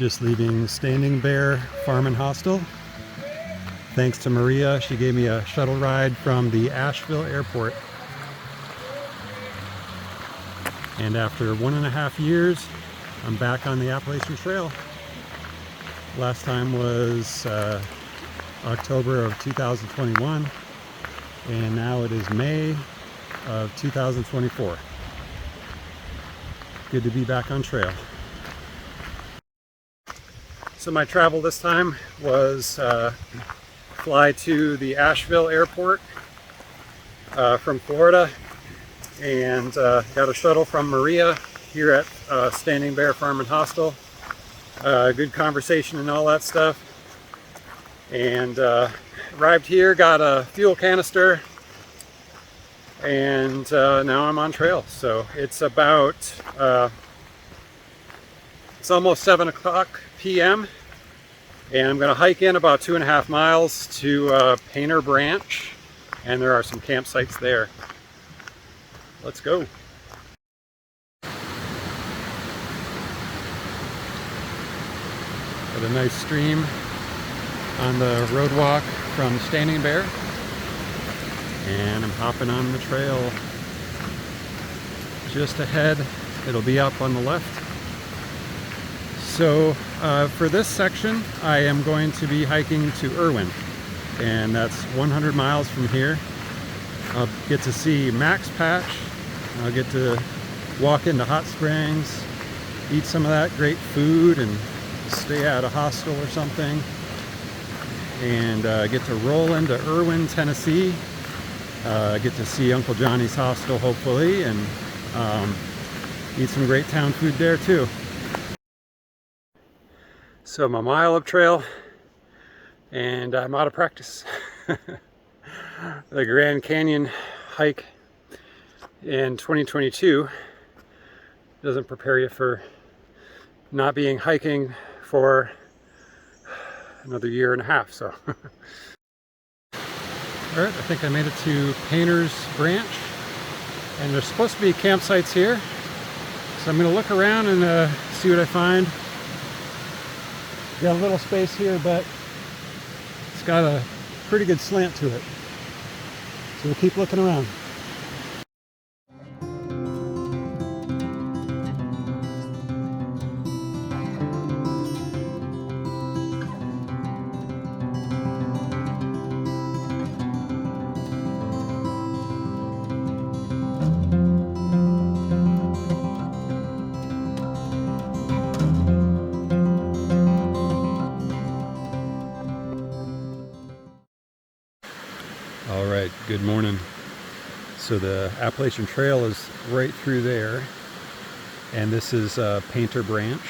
Just leaving Standing Bear Farm and Hostel. Thanks to Maria, she gave me a shuttle ride from the Asheville airport. And after 1.5 years, I'm back on the Appalachian Trail. Last time was October of 2021, and now it is May of 2024. Good to be back on trail. So my travel this time was fly to the Asheville airport from Florida, and got a shuttle from Maria here at Standing Bear Farm and Hostel. Good conversation and all that stuff. And arrived here, got a fuel canister, and now I'm on trail. So it's about it's almost 7 o'clock p.m. and I'm going to hike in about 2.5 miles to Painter Branch, and there are some campsites there. Let's go. Got a nice stream on the road walk from Standing Bear, and I'm hopping on the trail just ahead. It'll be up on the left. So for this section, I am going to be hiking to Irwin, and that's 100 miles from here. I'll get to see Max Patch. I'll get to walk into hot springs, eat some of that great food, and stay at a hostel or something, and get to roll into Irwin, Tennessee. Get to see Uncle Johnny's hostel, hopefully, and eat some great town food there too. So I'm a mile up trail, and I'm out of practice. The Grand Canyon hike in 2022 doesn't prepare you for not being hiking for another 1.5 years. So all right, I think I made it to Painter's Branch, and there's supposed to be campsites here, so I'm going to look around and see what I find. Got a little space here, but it's got a pretty good slant to it, so we'll keep looking around. All right, good morning. So the Appalachian Trail is right through there, and this is Painter Branch.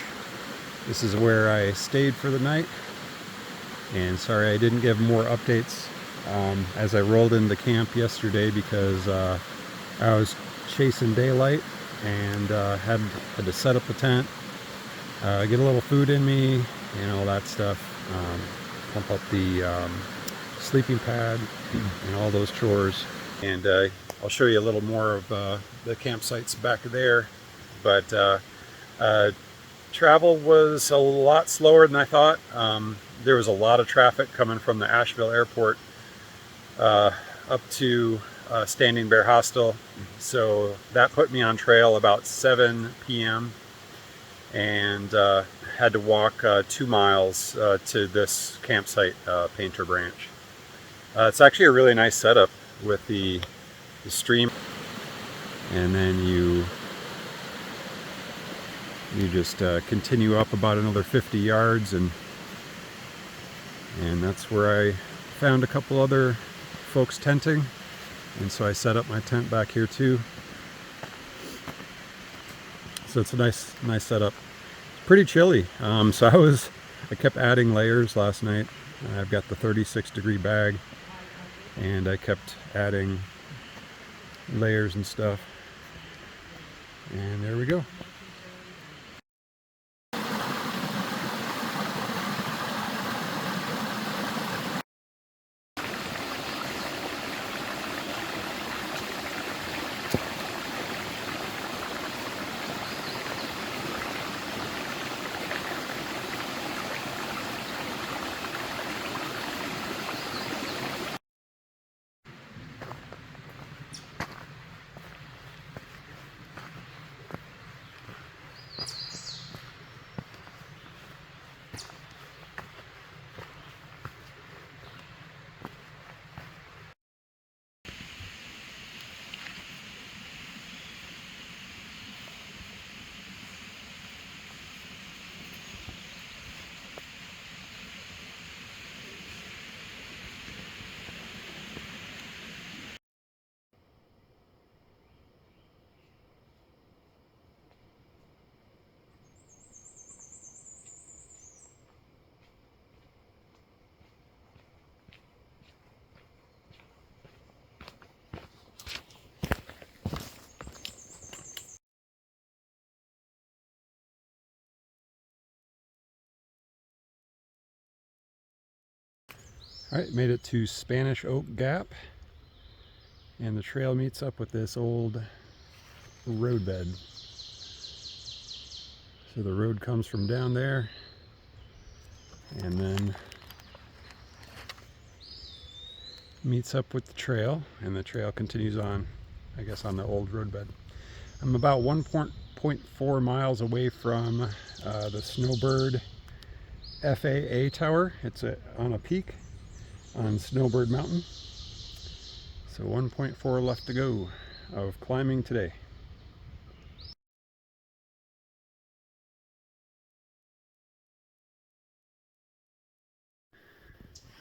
This is where I stayed for the night, and sorry I didn't give more updates as I rolled into camp yesterday because I was chasing daylight and had to set up the tent, get a little food in me, and all that stuff, pump up the sleeping pad and all those chores. And I'll show you a little more of the campsites back there. But travel was a lot slower than I thought. There was a lot of traffic coming from the Asheville airport up to Standing Bear Hostel. So that put me on trail about 7 p.m. and had to walk 2 miles to this campsite, Painter Branch. It's actually a really nice setup with the stream, and then you just continue up about another 50 yards, and that's where I found a couple other folks tenting, and so I set up my tent back here too. So it's a nice setup. It's pretty chilly, so I kept adding layers last night. I've got the 36-degree bag, and I kept adding layers and stuff, and there we go. All right, made it to Spanish Oak Gap, and the trail meets up with this old roadbed. So the road comes from down there, and then meets up with the trail, and the trail continues on, I guess, on the old roadbed. I'm about 1.4 miles away from the Snowbird FAA tower. It's on a peak on Snowbird Mountain. So 1.4 left to go of climbing today.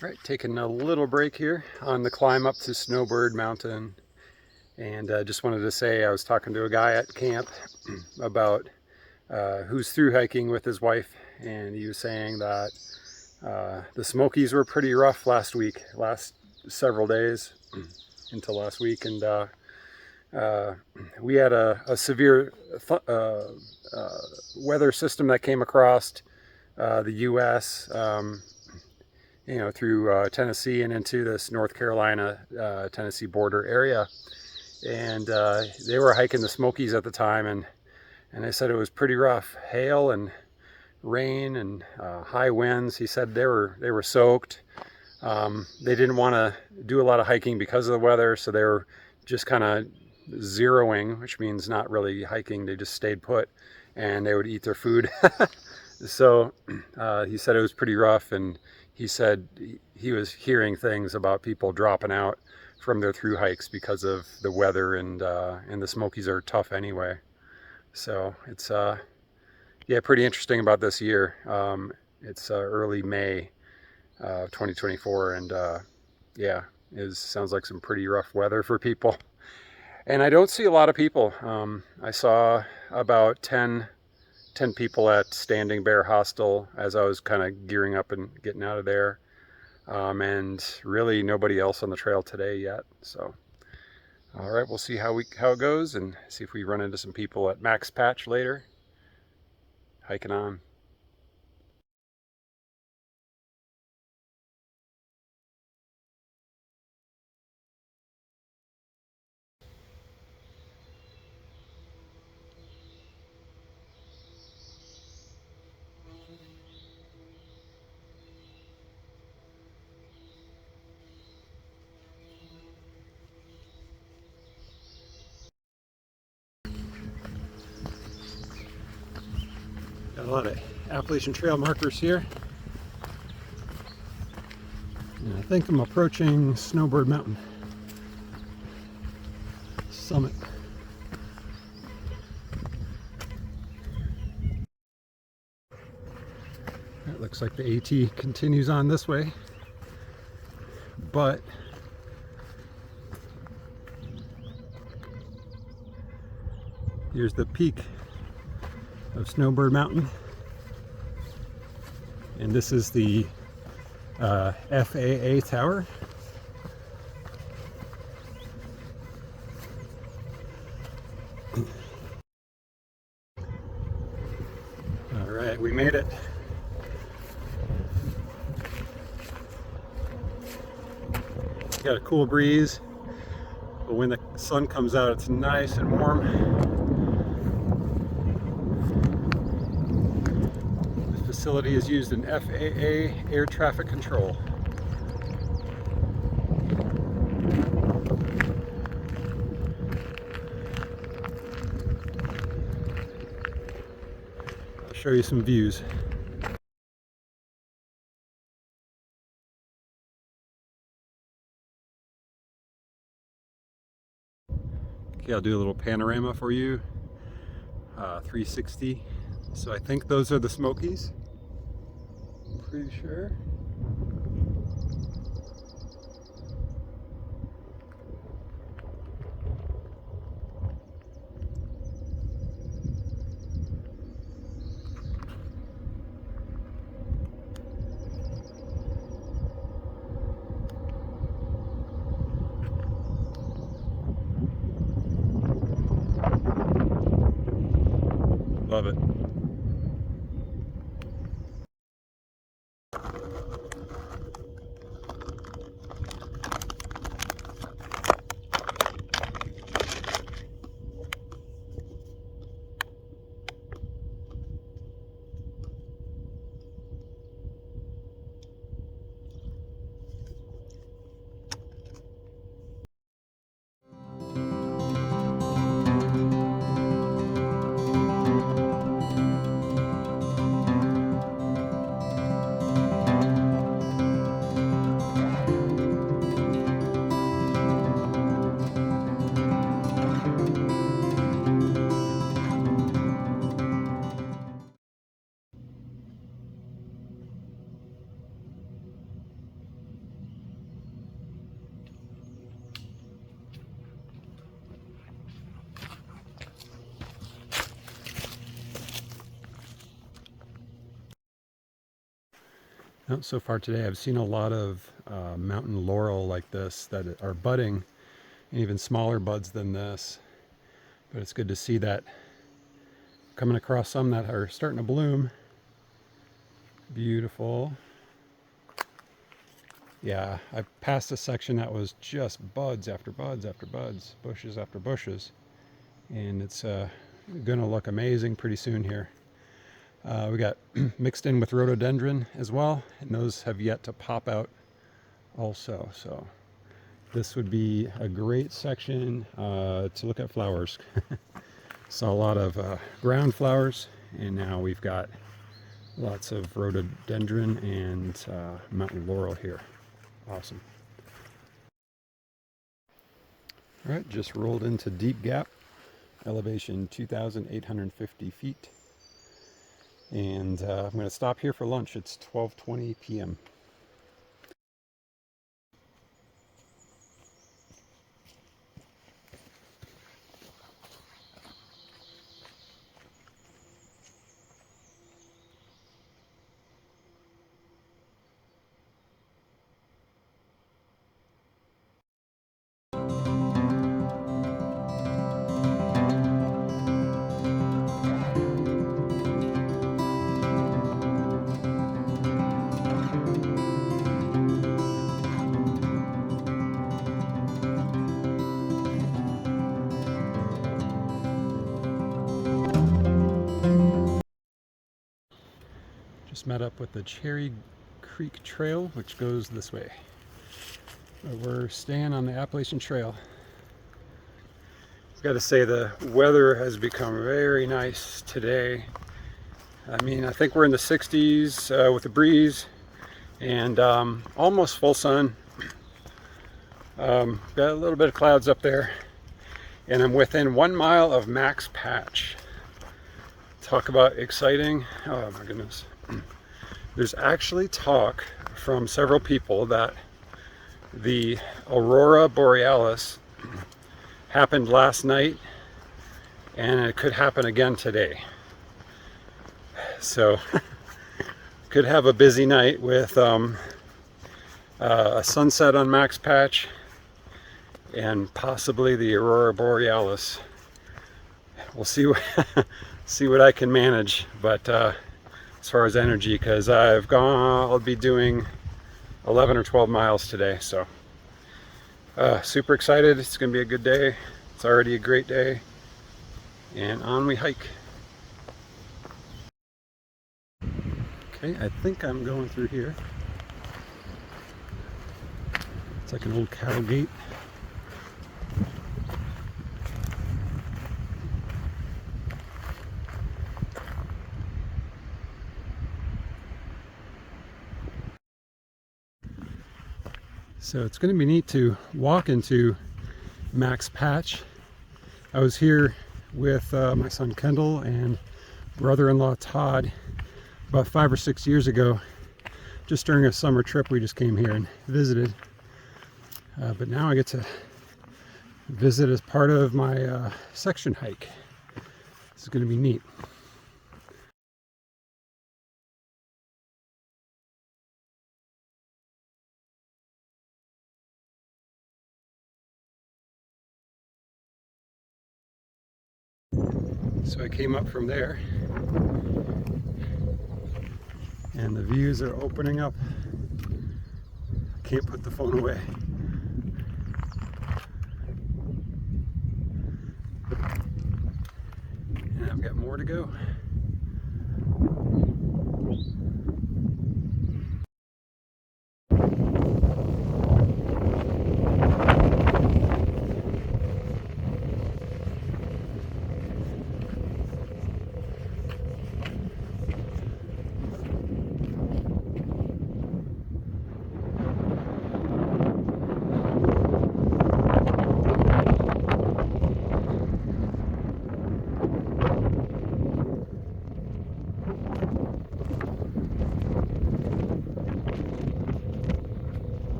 All right, taking a little break here on the climb up to Snowbird Mountain. And just wanted to say, I was talking to a guy at camp about who's through hiking with his wife, and he was saying that the Smokies were pretty rough last several days until last week, and we had a severe weather system that came across the U.S. Through Tennessee and into this North Carolina, Tennessee border area, and they were hiking the Smokies at the time, and they said it was pretty rough. Hail and rain and high winds. He said they were soaked. They didn't want to do a lot of hiking because of the weather, so they were just kind of zeroing, which means not really hiking. They just stayed put, and they would eat their food. So he said it was pretty rough, and he said he was hearing things about people dropping out from their through hikes because of the weather, and the Smokies are tough anyway. So it's pretty interesting about this year. It's early May 2024, and sounds like some pretty rough weather for people. And I don't see a lot of people. I saw about 10 people at Standing Bear Hostel as I was kind of gearing up and getting out of there. And really nobody else on the trail today yet. So, all right, we'll see how it goes, and see if we run into some people at Max Patch later. Hiking on. Got a lot of Appalachian Trail markers here. And I think I'm approaching Snowbird Mountain summit. It looks like the AT continues on this way, but here's the peak of Snowbird Mountain, and this is the FAA tower. All right, we made it. Got a cool breeze, but when the sun comes out, it's nice and warm. This facility is used in FAA air traffic control. I'll show you some views. Okay, I'll do a little panorama for you. 360. So I think those are the Smokies. Pretty sure. Love it. Now, so far today I've seen a lot of mountain laurel like this that are budding, and even smaller buds than this. But it's good to see that coming across some that are starting to bloom. Beautiful. Yeah, I passed a section that was just buds after buds after buds, bushes after bushes. And it's going to look amazing pretty soon here. We got mixed in with rhododendron as well, and those have yet to pop out also. So this would be a great section to look at flowers. Saw a lot of ground flowers, and now we've got lots of rhododendron and mountain laurel here. Awesome. All right, just rolled into Deep Gap, elevation 2,850 feet. And I'm going to stop here for lunch. It's 12:20 p.m. Just met up with the Cherry Creek Trail, which goes this way. We're staying on the Appalachian Trail. I've got to say the weather has become very nice today. I mean, I think we're in the 60s with a breeze and almost full sun. Got a little bit of clouds up there, and I'm within 1 mile of Max Patch. Talk about exciting. Oh my goodness. There's actually talk from several people that the Aurora Borealis happened last night and it could happen again today. So could have a busy night with a sunset on Max Patch and possibly the Aurora Borealis. We'll see what I can manage, but as far as energy, because I'll be doing 11 or 12 miles today, so super excited. It's gonna be a good day. It's already a great day, and on we hike. Okay, I think I'm going through here. It's like an old cattle gate. So it's going to be neat to walk into Max Patch. I was here with my son Kendall and brother-in-law Todd about 5 or 6 years ago, just during a summer trip. We just came here and visited, but now I get to visit as part of my section hike. This is going to be neat. So I came up from there, and the views are opening up. I can't put the phone away. And I've got more to go.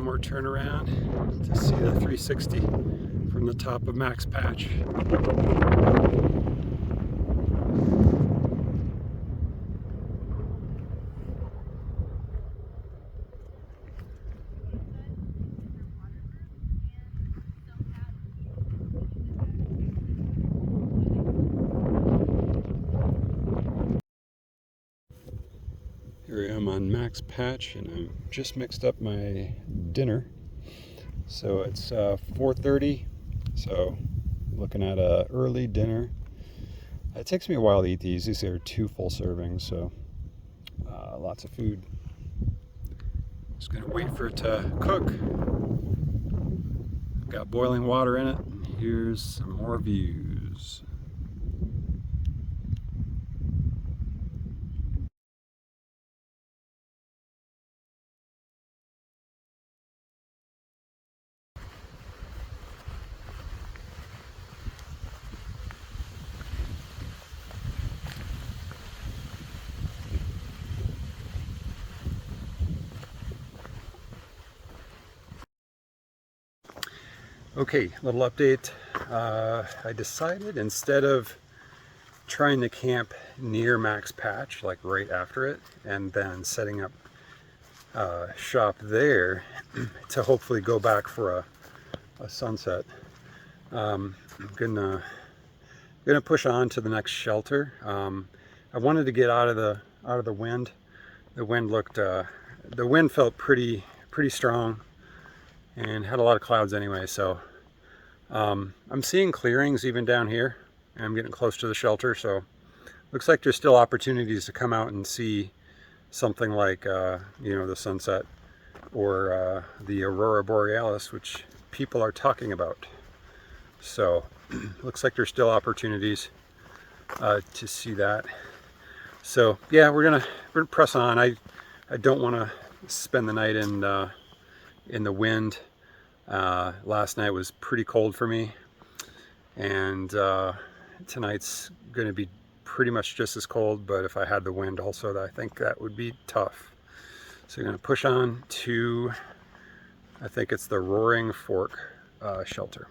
more turnaround to see the 360 from the top of Max Patch. Here I am on Max Patch, and I've just mixed up my dinner. So it's 4:30, so looking at a early dinner. It takes me a while to eat these. These are 2 full servings, so lots of food. Just gonna wait for it to cook. Got boiling water in it. Here's some more views. Okay, little update. I decided instead of trying to camp near Max Patch, like right after it, and then setting up shop there to hopefully go back for a sunset, I'm gonna push on to the next shelter. I wanted to get out of the wind. The wind felt pretty strong and had a lot of clouds anyway, so I'm seeing clearings even down here, and I'm getting close to the shelter, so looks like there's still opportunities to come out and see something like the sunset or the aurora borealis, which people are talking about. So looks like there's still opportunities to see that. So yeah, we're gonna press on. I don't want to spend the night in the wind. Last night was pretty cold for me, and tonight's going to be pretty much just as cold, but if I had the wind also, I think that would be tough. So I'm going to push on to, I think it's the Roaring Fork shelter.